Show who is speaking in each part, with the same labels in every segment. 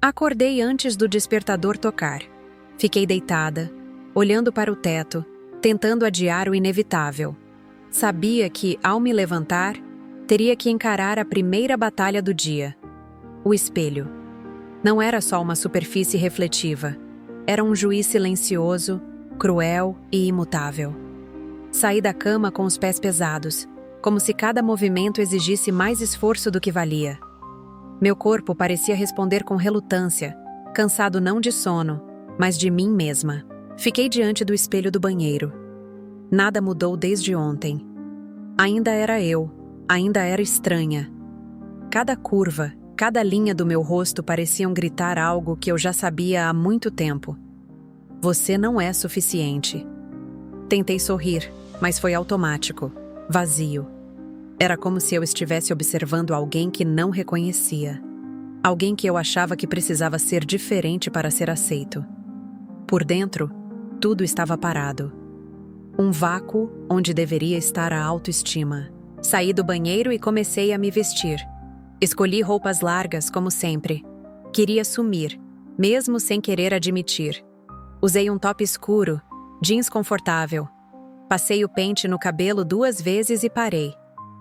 Speaker 1: Acordei antes do despertador tocar. Fiquei deitada, olhando para o teto, tentando adiar o inevitável. Sabia que, ao me levantar, teria que encarar a primeira batalha do dia. O espelho. Não era só uma superfície refletiva. Era um juiz silencioso, cruel e imutável. Saí da cama com os pés pesados, como se cada movimento exigisse mais esforço do que valia. Meu corpo parecia responder com relutância, cansado não de sono, mas de mim mesma. Fiquei diante do espelho do banheiro. Nada mudou desde ontem. Ainda era eu, ainda era estranha. Cada curva, cada linha do meu rosto pareciam gritar algo que eu já sabia há muito tempo. Você não é suficiente. Tentei sorrir, mas foi automático, vazio. Era como se eu estivesse observando alguém que não reconhecia. Alguém que eu achava que precisava ser diferente para ser aceito. Por dentro, tudo estava parado. Um vácuo onde deveria estar a autoestima. Saí do banheiro e comecei a me vestir. Escolhi roupas largas, como sempre. Queria sumir, mesmo sem querer admitir. Usei um top escuro, jeans confortável. Passei o pente no cabelo 2 vezes e parei.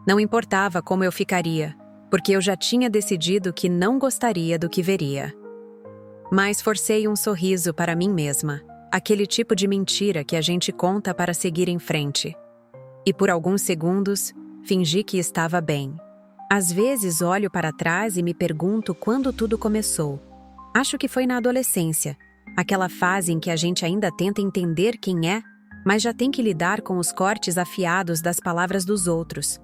Speaker 1: Não importava como eu ficaria, porque eu já tinha decidido que não gostaria do que veria. Mas forcei um sorriso para mim mesma, aquele tipo de mentira que a gente conta para seguir em frente. E por alguns segundos, fingi que estava bem. Às vezes olho para trás e me pergunto quando tudo começou. Acho que foi na adolescência, aquela fase em que a gente ainda tenta entender quem é, mas já tem que lidar com os cortes afiados das palavras dos outros.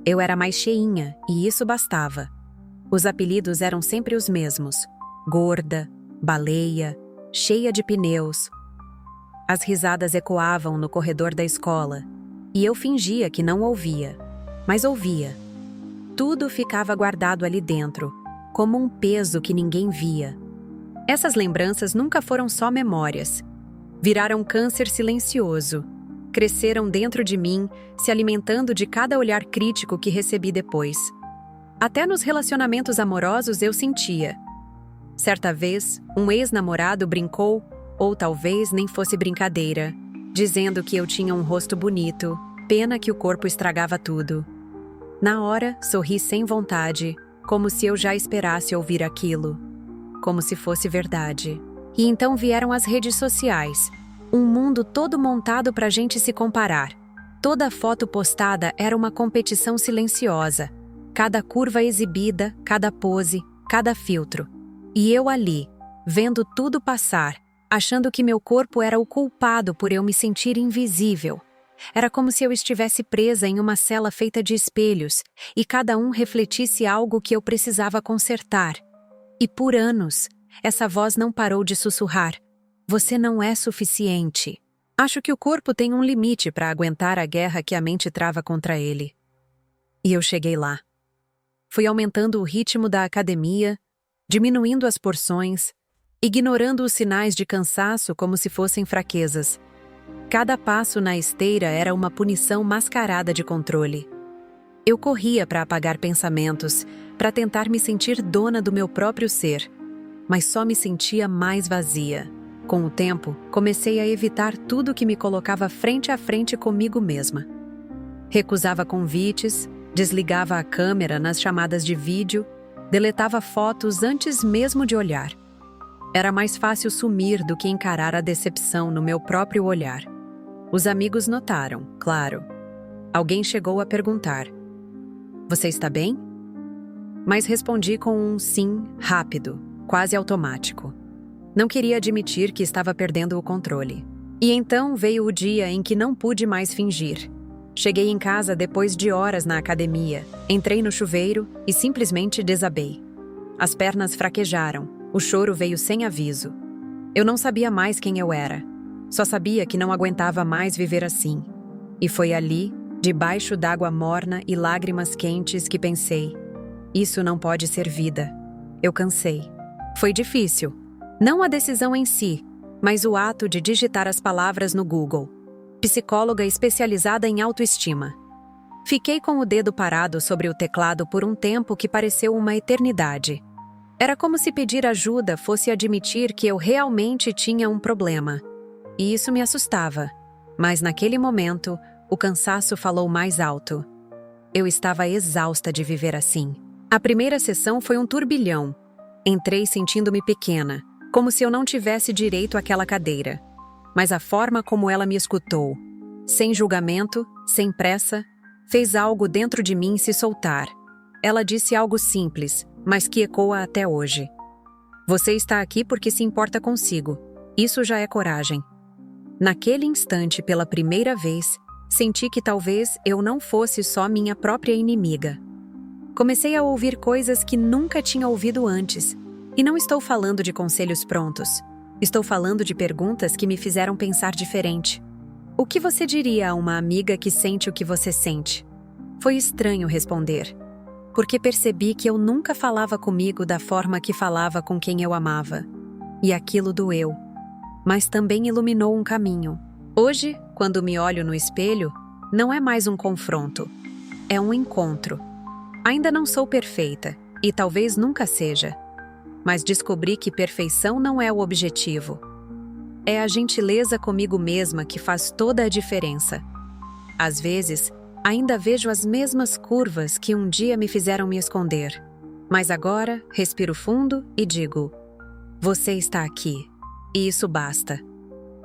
Speaker 1: Eu era mais cheinha, e isso bastava. Os apelidos eram sempre os mesmos: gorda, baleia, cheia de pneus. As risadas ecoavam no corredor da escola, e eu fingia que não ouvia, mas ouvia. Tudo ficava guardado ali dentro, como um peso que ninguém via. Essas lembranças nunca foram só memórias. Viraram câncer silencioso. Cresceram dentro de mim, se alimentando de cada olhar crítico que recebi depois. Até nos relacionamentos amorosos eu sentia. Certa vez, um ex-namorado brincou, ou talvez nem fosse brincadeira, dizendo que eu tinha um rosto bonito, pena que o corpo estragava tudo. Na hora, sorri sem vontade, como se eu já esperasse ouvir aquilo. Como se fosse verdade. E então vieram as redes sociais. Um mundo todo montado para a gente se comparar. Toda foto postada era uma competição silenciosa. Cada curva exibida, cada pose, cada filtro. E eu ali, vendo tudo passar, achando que meu corpo era o culpado por eu me sentir invisível. Era como se eu estivesse presa em uma cela feita de espelhos, e cada um refletisse algo que eu precisava consertar. E por anos, essa voz não parou de sussurrar. Você não é suficiente. Acho que o corpo tem um limite para aguentar a guerra que a mente trava contra ele. E eu cheguei lá. Fui aumentando o ritmo da academia, diminuindo as porções, ignorando os sinais de cansaço como se fossem fraquezas. Cada passo na esteira era uma punição mascarada de controle. Eu corria para apagar pensamentos, para tentar me sentir dona do meu próprio ser, mas só me sentia mais vazia. Com o tempo, comecei a evitar tudo que me colocava frente a frente comigo mesma. Recusava convites, desligava a câmera nas chamadas de vídeo, deletava fotos antes mesmo de olhar. Era mais fácil sumir do que encarar a decepção no meu próprio olhar. Os amigos notaram, claro. Alguém chegou a perguntar: "Você está bem?" Mas respondi com um sim rápido, quase automático. Não queria admitir que estava perdendo o controle. E então veio o dia em que não pude mais fingir. Cheguei em casa depois de horas na academia, entrei no chuveiro e simplesmente desabei. As pernas fraquejaram, o choro veio sem aviso. Eu não sabia mais quem eu era. Só sabia que não aguentava mais viver assim. E foi ali, debaixo d'água morna e lágrimas quentes, que pensei: isso não pode ser vida. Eu cansei. Foi difícil. Não a decisão em si, mas o ato de digitar as palavras no Google. Psicóloga especializada em autoestima. Fiquei com o dedo parado sobre o teclado por um tempo que pareceu uma eternidade. Era como se pedir ajuda fosse admitir que eu realmente tinha um problema. E isso me assustava. Mas naquele momento, o cansaço falou mais alto. Eu estava exausta de viver assim. A primeira sessão foi um turbilhão. Entrei sentindo-me pequena, como se eu não tivesse direito àquela cadeira. Mas a forma como ela me escutou, sem julgamento, sem pressa, fez algo dentro de mim se soltar. Ela disse algo simples, mas que ecoa até hoje. Você está aqui porque se importa consigo. Isso já é coragem. Naquele instante, pela primeira vez, senti que talvez eu não fosse só minha própria inimiga. Comecei a ouvir coisas que nunca tinha ouvido antes. E não estou falando de conselhos prontos. Estou falando de perguntas que me fizeram pensar diferente. O que você diria a uma amiga que sente o que você sente? Foi estranho responder, porque percebi que eu nunca falava comigo da forma que falava com quem eu amava. E aquilo doeu. Mas também iluminou um caminho. Hoje, quando me olho no espelho, não é mais um confronto. É um encontro. Ainda não sou perfeita, e talvez nunca seja. Mas descobri que perfeição não é o objetivo. É a gentileza comigo mesma que faz toda a diferença. Às vezes, ainda vejo as mesmas curvas que um dia me fizeram me esconder. Mas agora, respiro fundo e digo: você está aqui. E isso basta.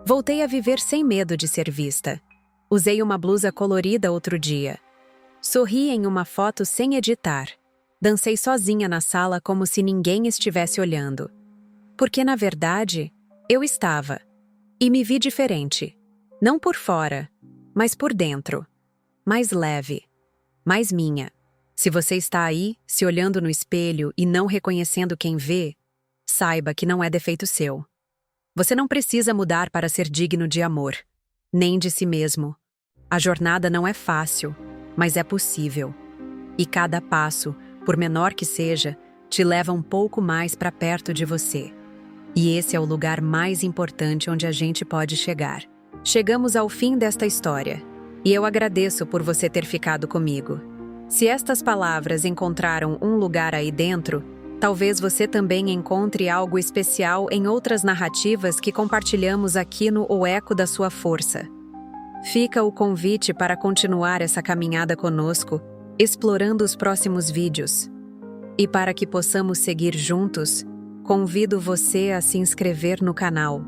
Speaker 1: Voltei a viver sem medo de ser vista. Usei uma blusa colorida outro dia. Sorri em uma foto sem editar. Dancei sozinha na sala como se ninguém estivesse olhando. Porque, na verdade, eu estava. E me vi diferente. Não por fora, mas por dentro. Mais leve. Mais minha. Se você está aí, se olhando no espelho e não reconhecendo quem vê, saiba que não é defeito seu. Você não precisa mudar para ser digno de amor, nem de si mesmo. A jornada não é fácil, mas é possível. E cada passo, por menor que seja, te leva um pouco mais para perto de você. E esse é o lugar mais importante onde a gente pode chegar. Chegamos ao fim desta história, e eu agradeço por você ter ficado comigo. Se estas palavras encontraram um lugar aí dentro, talvez você também encontre algo especial em outras narrativas que compartilhamos aqui no O Eco da Sua Força. Fica o convite para continuar essa caminhada conosco, explorando os próximos vídeos. E para que possamos seguir juntos, convido você a se inscrever no canal.